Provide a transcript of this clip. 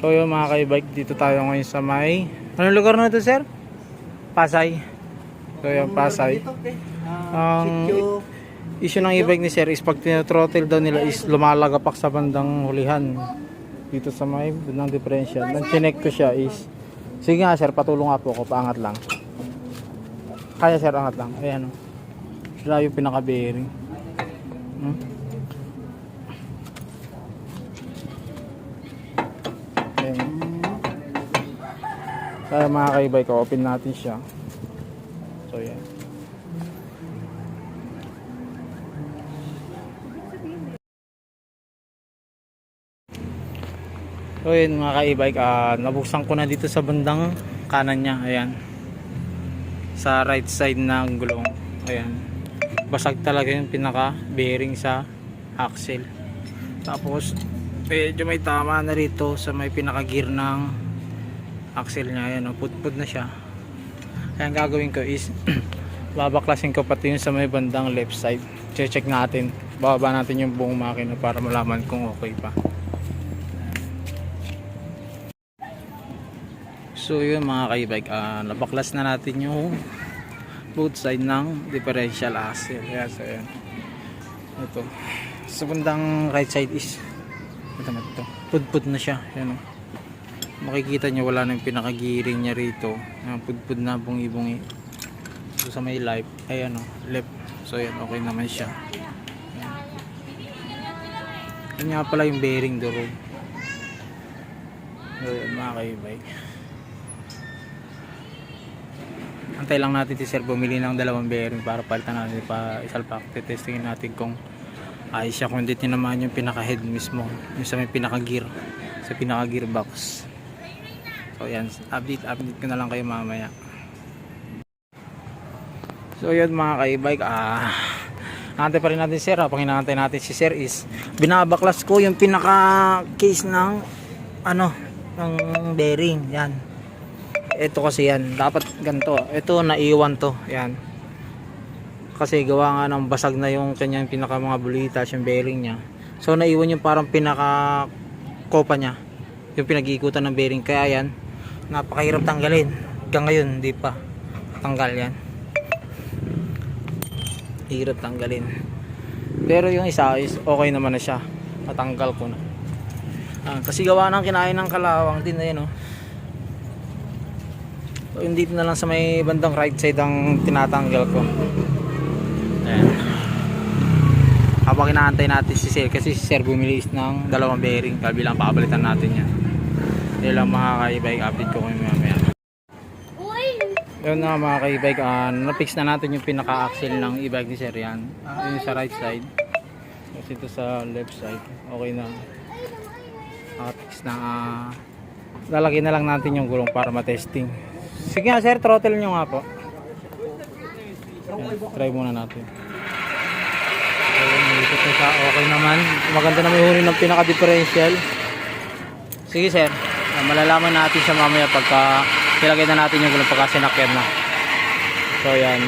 So yun mga ka-e-bike, dito tayo ngayon sa may... Anong lugar na ito, sir? Pasay. So yun, Pasay. Ang issue ng e-bike ni sir is pag tinothrottle daw nila is lumalagapak sa bandang hulihan. Dito sa may bandang differential. Nang chinek ko siya is... Sige nga sir, patulong nga po ako, paangat lang. Kaya sir, angat lang. Ayan o. Sila yung pinaka-bearing. Ayan. Kaya mga ka-e-bike, open natin siya. So yan. So yun mga ka-e-bike, nabuksan ko na dito sa bandang kanan niya. Ayan. Sa right side ng gulong. Ayan. Basag talaga yung pinaka bearing sa axle. Tapos medyo may tama na rito sa may pinaka gear ng axle niya. Ayan, put-put na siya. Kaya ang gagawin ko is babaklasin ko pati yung sa may bandang left side. Check natin. Bababa natin yung buong makina para malaman kung okay pa. So yun mga ka-e-bike, nabaklas na natin yung both side ng differential axle. Kaya so yun. Ito. Sa bandang right side is ito. Pudpud na siya. Yan o. Makikita nyo wala nang pinaka-gearing niya rito. Pudpud na bungi-bungi. So sa may left, ay ano, left. So yan, okay naman siya. Yan nga pala yung bearing durog. So yan mga ka-e-bike. Antay lang natin si sir bumili ng dalawang bearing para palitan natin pa isalpak. Testingin natin kung ayos siya, kung hindi tinamaan yung pinaka head mismo, yung sa may pinaka gear, sa pinaka gearbox. So yan, update ko na lang kayo mamaya. So yun mga ka-e-bike, antay pa rin natin sir. Pag hinahantay natin si sir is binabaklas ko yung pinaka case ng ng bearing. Yan. Ito kasi yan, dapat ganito. Ito naiwan to, yan. Kasi gawa nga ng basag na yung kanyang pinaka mga bulitas, yung bearing niya. So naiwan yung parang pinaka kopa niya, yung pinag-iikutan ng bearing. Kaya yan, napakahirap tanggalin. Hanggang ngayon, hindi pa tanggal yan. Hirap tanggalin. Pero yung isa is okay naman na siya. Natanggal ko na. Kasi gawa ng kinain ng kalawang din na yun, oh. So, hindi na lang sa may bandang right side ang tinatanggal ko. Ayan. Habang inaantay natin si sir, kasi si sir bumili ng dalawang bearing, kabilang pakabalitan natin yan. Yan lang mga ka-e-bike, update ko kayo mamaya. Yun na mga ka-e-bike, na-fix na natin yung pinaka-axle ng e-bike ni sir. Yan, yun sa right side. Kasi ito sa left side, okay na. Fix na. Lalagyan na lang natin yung gulong para matesting. Sige nga sir, throttle nyo nga po. Yan, try muna natin. Okay naman. Maganda na may huni ng pinaka-differential. Sige sir, malalaman natin siya mamaya pagka nilagay na natin yung gulong pagka sinakyan na. So yan.